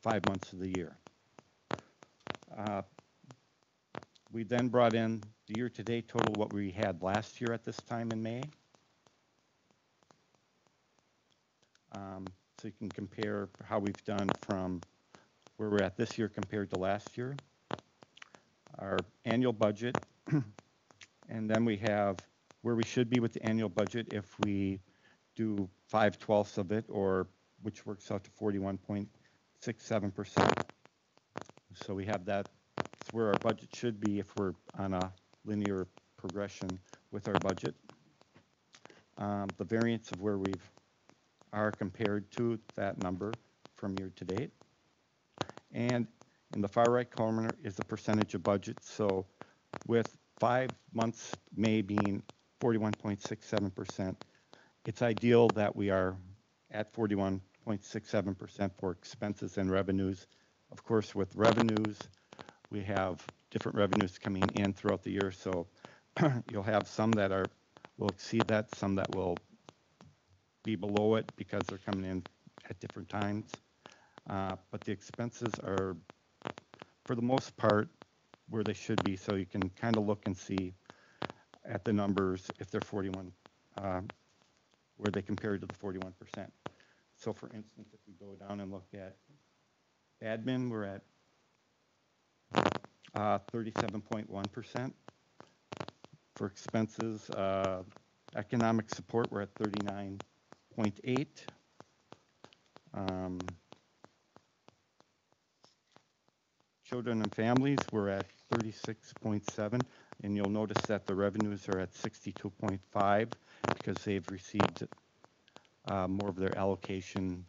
5 months of the year. We then brought in the year-to-date total, what we had last year at this time in May. So you can compare how we've done from where we're at this year compared to last year. Our annual budget, and then we have where we should be with the annual budget if we do 5/12 of it, or which works out to 41.67%. So we have that. It's where our budget should be if we're on a linear progression with our budget. The variance of where we are compared to that number from year to date. And in the far right corner is the percentage of budget. So with 5 months, May being 41.67%, it's ideal that we are at 41.67% for expenses and revenues. Of course, with revenues, we have different revenues coming in throughout the year. So you'll have some that will exceed that, some that will be below it because they're coming in at different times. But the expenses are, for the most part, where they should be. So you can kind of look and see at the numbers if they're 41, where they compare to the 41%. So for instance, if we go down and look at admin, we're at 37.1%. For expenses, economic support, we're at 39.8. Children and families, we're at 36.7, and you'll notice that the revenues are at 62.5 because they've received more of their allocation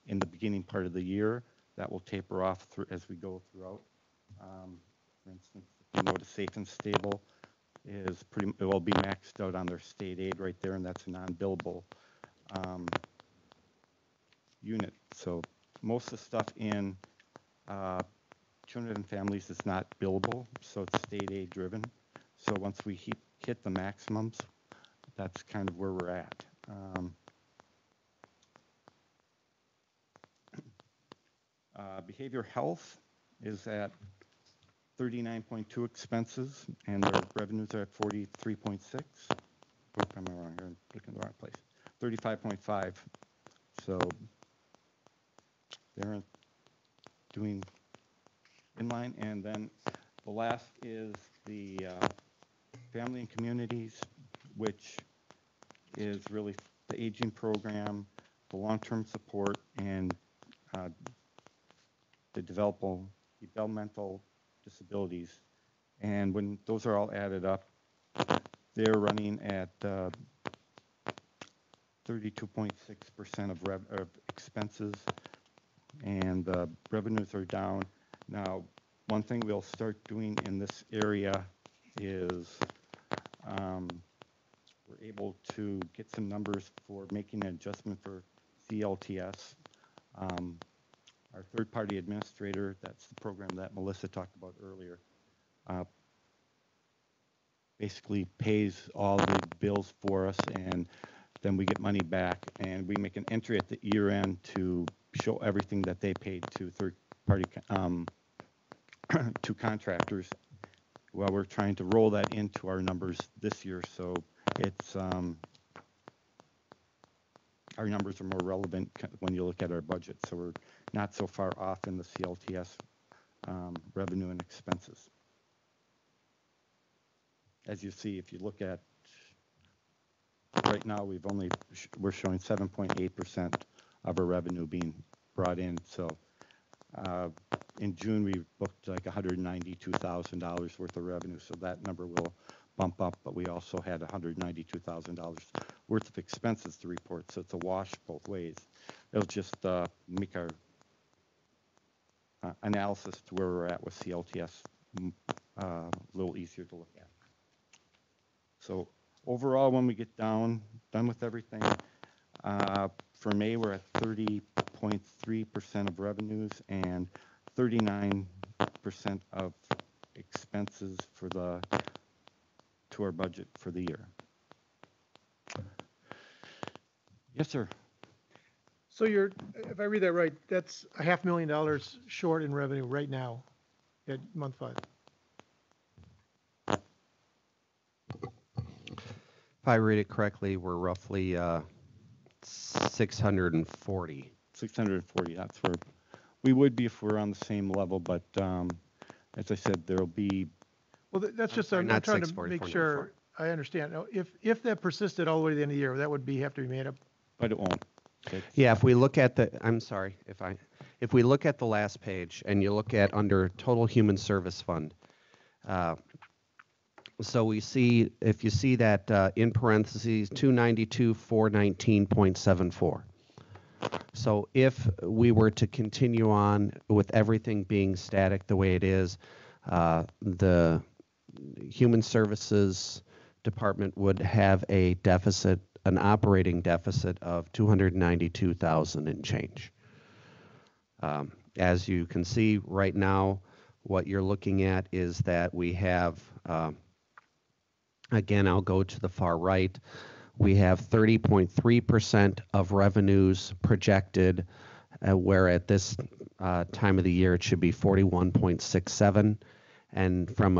in the beginning part of the year. That will taper off as we go throughout. For instance, if you notice Safe and Stable is it will be maxed out on their state aid right there, and that's a non-billable unit. So most of the stuff in children and families is not billable, so it's state aid driven. So once we hit the maximums, that's kind of where we're at. Behavior health is at 39.2 expenses, and their revenues are at 43.6. Oop, am I wrong here? I'm looking in the wrong place. 35.5. So they're doing in line. And then the last is the family and communities, which is really the aging program, the long-term support, and the developmental disabilities. And when those are all added up, they're running at 32.6% of expenses, and revenues are down Now, one thing we'll start doing in this area is we're able to get some numbers for making an adjustment for CLTS. Our third-party administrator, that's the program that Melissa talked about earlier, basically pays all the bills for us, and then we get money back, and we make an entry at the year end to show everything that they paid to third-party to contractors. Well, we're trying to roll that into our numbers this year, so it's our numbers are more relevant when you look at our budget, so we're not so far off in the CLTS revenue and expenses. As you see, if you look at right now, we're showing 7.8% of our revenue being brought in. So in June, we booked like $192,000 worth of revenue, so that number will bump up, but we also had $192,000 worth of expenses to report, so it's a wash both ways. It'll just make our analysis to where we're at with CLTS a little easier to look at. So overall, when we get done with everything, for May, we're at 30.3% of revenues and 39% of expenses to our budget for the year. Yes, sir. So if I read that right, that's $500,000 short in revenue right now at month 5. If I read it correctly, we're roughly 640. 640, that's where we would be if we're on the same level, but as I said, there'll be... Well, that's just, I'm trying to make sure I understand. Now, if that persisted all the way to the end of the year, that would have to be made up. But it won't. Yeah, if we look at if we look at the last page and you look at under total human service fund, so we see, if you see that in parentheses, 292,419.74. So if we were to continue on with everything being static the way it is, the Human Services Department would have a deficit, an operating deficit of 292,000 and change. As you can see right now, what you're looking at is that we have, again, I'll go to the far right, we have 30.3% of revenues projected, where at this time of the year it should be 41.67. And from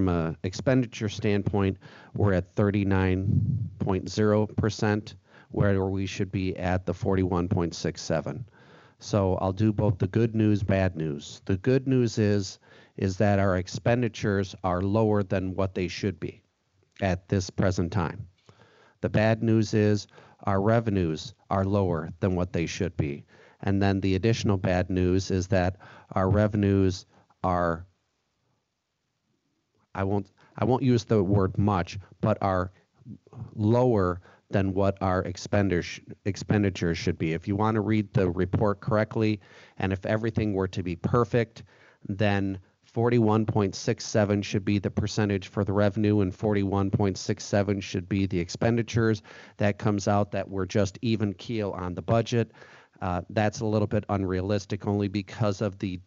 a expenditure standpoint, we're at 39.0%, where we should be at the 41.67. So I'll do both the good news, bad news. The good news is that our expenditures are lower than what they should be at this present time. The bad news is our revenues are lower than what they should be. And then the additional bad news is that our revenues are, I won't use the word much, but are lower than what our expenditures should be. If you want to read the report correctly, and if everything were to be perfect, then 41.67 should be the percentage for the revenue and 41.67 should be the expenditures. That comes out that we're just even keel on the budget. That's a little bit unrealistic only because of the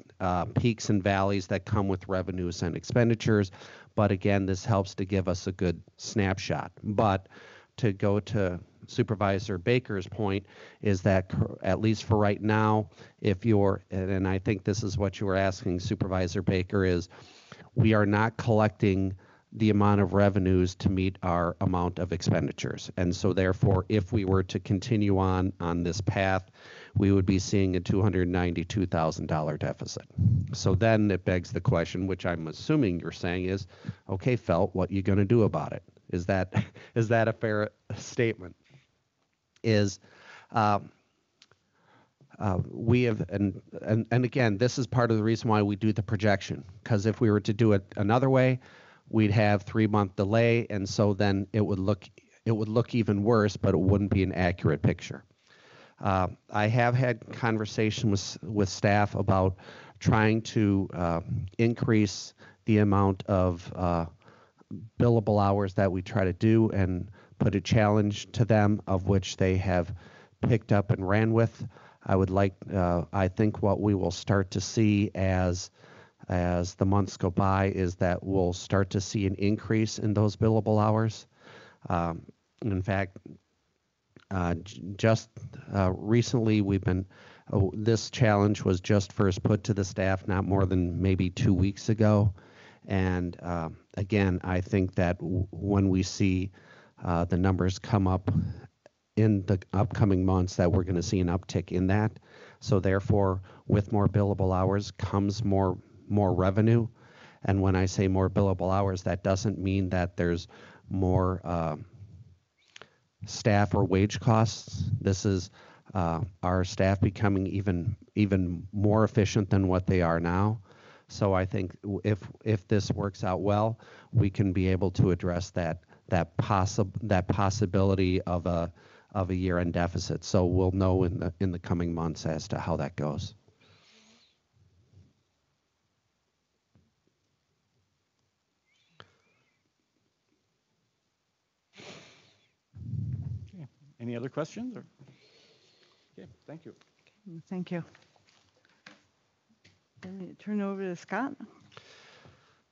peaks and valleys that come with revenues and expenditures. But again, this helps to give us a good snapshot. But to go to Supervisor Baker's point is that at least for right now, if you're, and I think this is what you were asking, Supervisor Baker, is we are not collecting the amount of revenues to meet our amount of expenditures. And so therefore, if we were to continue on this path, we would be seeing a $292,000 deficit. So then it begs the question, which I'm assuming you're saying is, okay, Felt, what are you going to do about it? Is that a fair statement? We have, and again, this is part of the reason why we do the projection, because if we were to do it another way, we'd have 3-month delay, and so then it would look even worse, but it wouldn't be an accurate picture. I have had conversation with staff about trying to increase the amount of billable hours that we try to do and put a challenge to them, of which they have picked up and ran with. I think what we will start to see as the months go by is that we'll start to see an increase in those billable hours. In fact, just recently this challenge was just first put to the staff not more than maybe 2 weeks ago. And again, I think that when we see the numbers come up in the upcoming months, that we're going to see an uptick in that. So therefore, with more billable hours comes more revenue. And when I say more billable hours, that doesn't mean that there's more staff or wage costs. This is our staff becoming even more efficient than what they are now. So I think if this works out well, we can be able to address that possibility of a year-end deficit. So we'll know in the coming months as to how that goes. Okay. Any other questions? Or? Okay, thank you. Thank you. Let me turn it over to Scott.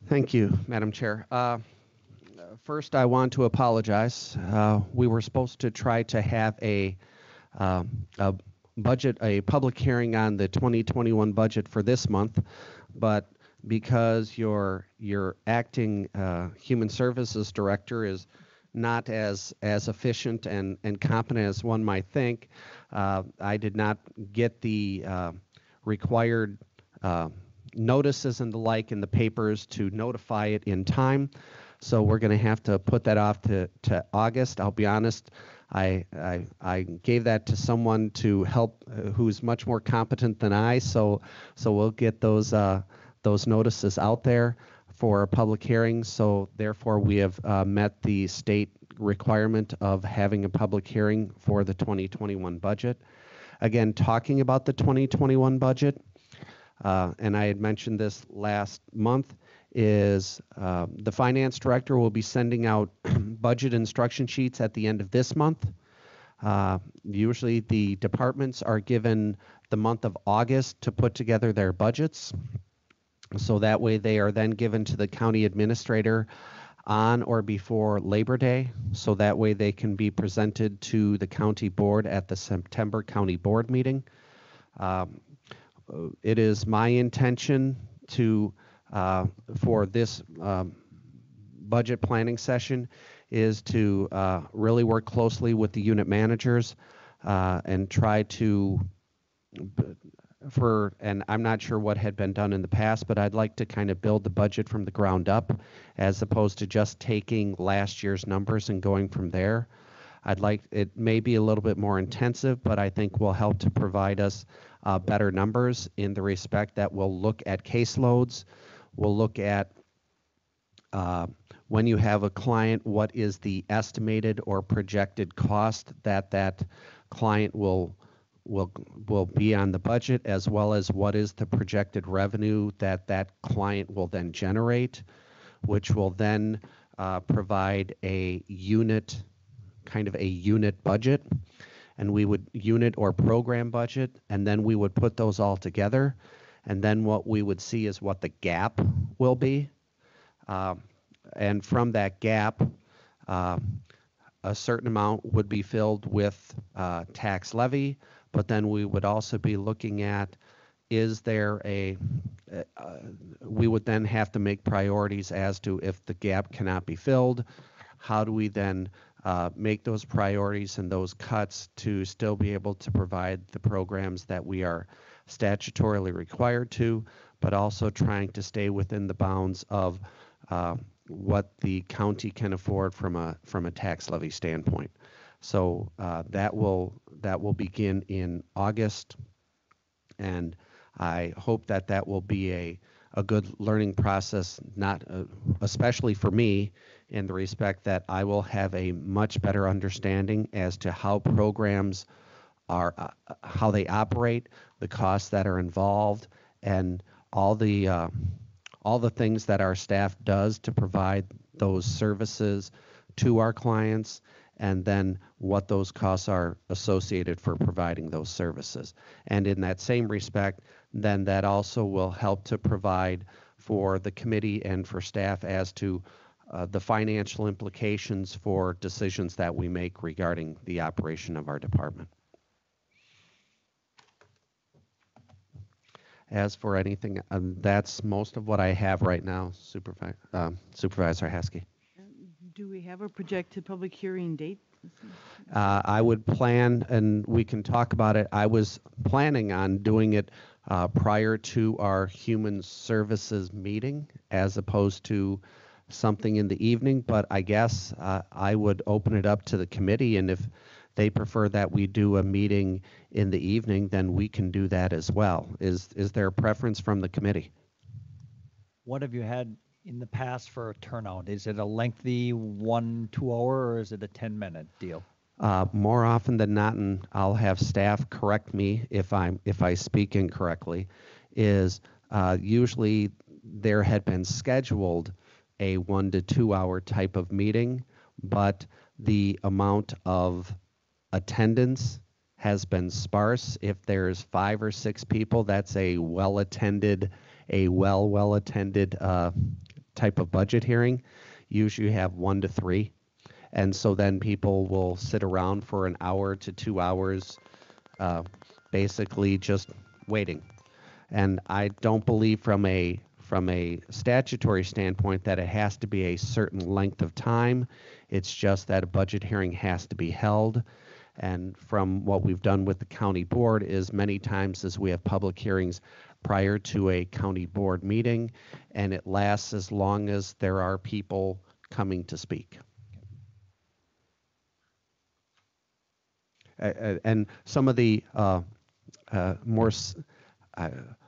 Thank you, Madam Chair. First, I want to apologize. We were supposed to try to have a public hearing on the 2021 budget for this month, but because your acting Human Services Director is not as efficient and competent as one might think, I did not get the required notices and the like in the papers to notify it in time. So we're going to have to put that off to August. I'll be honest, I gave that to someone to help who's much more competent than I. So we'll get those notices out there for a public hearing. So therefore, we have met the state requirement of having a public hearing for the 2021 budget. Again, talking about the 2021 budget, and I had mentioned this last month, is the finance director will be sending out budget instruction sheets at the end of this month. Usually the departments are given the month of August to put together their budgets. So that way they are then given to the county administrator on or before Labor Day. So that way they can be presented to the county board at the September county board meeting. It is my intention to for this budget planning session is to really work closely with the unit managers and try to, and I'm not sure what had been done in the past, but I'd like to kind of build the budget from the ground up as opposed to just taking last year's numbers and going from there. It may be a little bit more intensive, but I think will help to provide us better numbers in the respect that we'll look at caseloads. We'll look at when you have a client, what is the estimated or projected cost that client will be on the budget, as well as what is the projected revenue that client will then generate, which will then provide a unit budget, and we would unit or program budget, and then we would put those all together. And then what we would see is what the gap will be. And from that gap, a certain amount would be filled with tax levy, but then we would also be looking at, is there we would then have to make priorities as to if the gap cannot be filled, how do we then make those priorities and those cuts to still be able to provide the programs that we are statutorily required to, but also trying to stay within the bounds of what the county can afford from a tax levy standpoint. So that will begin in August, and I hope that will be a good learning process, not especially for me, in the respect that I will have a much better understanding as to how programs how they operate, the costs that are involved, and all the things that our staff does to provide those services to our clients, and then what those costs are associated for providing those services. And in that same respect, then that also will help to provide for the committee and for staff as to the financial implications for decisions that we make regarding the operation of our department. As for anything, that's most of what I have right now, Supervisor Haskey. Do we have a projected public hearing date? I would plan, and we can talk about it. I was planning on doing it prior to our Human Services meeting as opposed to something in the evening, but I guess I would open it up to the committee, and if they prefer that we do a meeting in the evening, then we can do that as well. Is there a preference from the committee? What have you had in the past for a turnout? Is it a lengthy 1-2 hour, or is it a 10-minute deal? More often than not, and I'll have staff correct me if I speak incorrectly, is usually there had been scheduled a 1 to 2 hour type of meeting, but the amount of attendance has been sparse. If there's 5 or 6 people, that's a well-attended type of budget hearing. Usually you have 1 to 3. And so then people will sit around for an hour to 2 hours, basically just waiting. And I don't believe from a statutory standpoint that it has to be a certain length of time. It's just that a budget hearing has to be held. And from what we've done with the county board is many times as we have public hearings prior to a county board meeting, and it lasts as long as there are people coming to speak. And some of the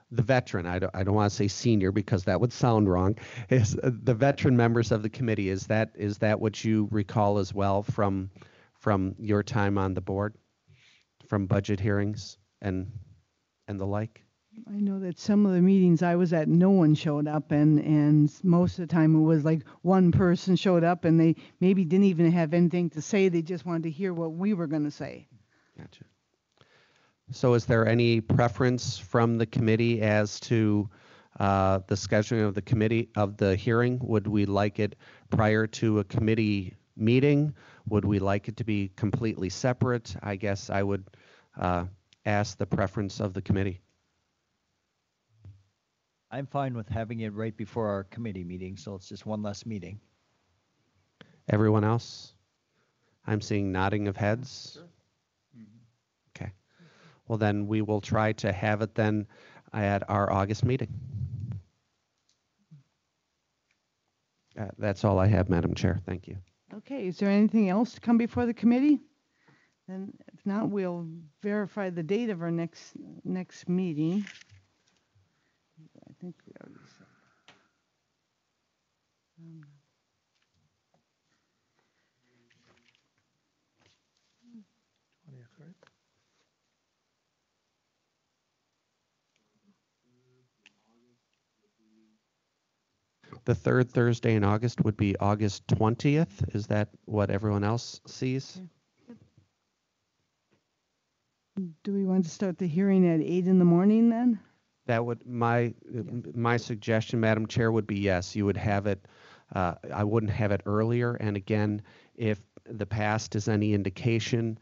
the veteran, I don't want to say senior because that would sound wrong, is the veteran members of the committee. Is that what you recall as well from your time on the board, from budget hearings and the like? I know that some of the meetings I was at, no one showed up, and most of the time it was like one person showed up and they maybe didn't even have anything to say. They just wanted to hear what we were going to say. Gotcha. So is there any preference from the committee as to the scheduling of the committee of the hearing? Would we like it prior to a committee meeting? Would we like it to be completely separate? I guess I would ask the preference of the committee. I'm fine with having it right before our committee meeting, so it's just one less meeting. Everyone else? I'm seeing nodding of heads. Sure. Okay. Well, then we will try to have it then at our August meeting. That's all I have, Madam Chair. Thank you. Okay, is there anything else to come before the committee? Then if not, we'll verify the date of our next meeting. I think we already said. 20th, right? The third Thursday in August would be August 20th. Is that what everyone else sees? Do we want to start the hearing at 8 in the morning then? That would my suggestion, Madam Chair, would be yes. You would have it. I wouldn't have it earlier. And again, if the past is any indication,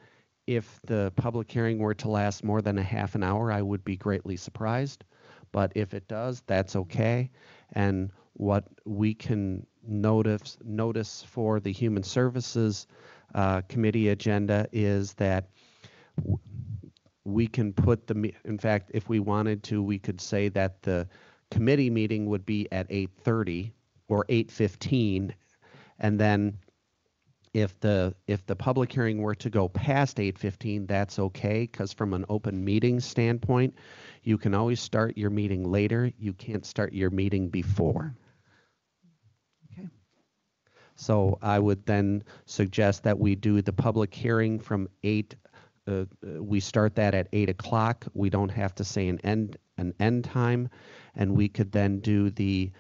if the public hearing were to last more than a half an hour, I would be greatly surprised. But if it does, that's okay. And what we can notice for the Human Services Committee agenda is that we can put in fact, if we wanted to, we could say that the committee meeting would be at 8:30 or 8:15, and then if the public hearing were to go past 8:15, that's okay, because from an open meeting standpoint, you can always start your meeting later. You can't start your meeting before. Okay. So I would then suggest that we do the public hearing from 8 we start that at 8 o'clock. We don't have to say an end time, and we could then do the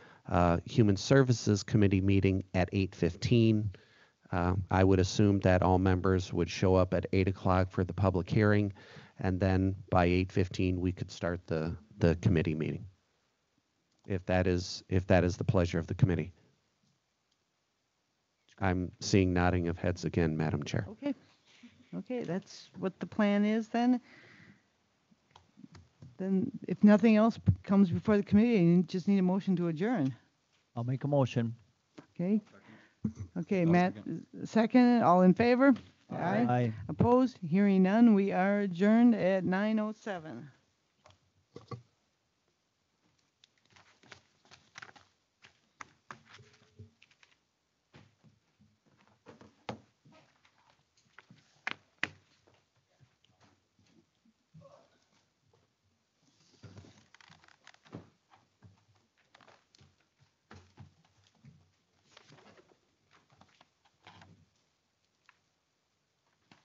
Human Services Committee meeting at 8:15. I would assume that all members would show up at 8 o'clock for the public hearing, and then by 8:15 we could start the committee meeting. If that is the pleasure of the committee. I'm seeing nodding of heads again, Madam Chair. Okay. Okay, that's what the plan is then. Then if nothing else comes before the committee, you just need a motion to adjourn. I'll make a motion. Okay? Okay, Matt, second, all in favor? Aye. Opposed? Hearing none, we are adjourned at 9:07.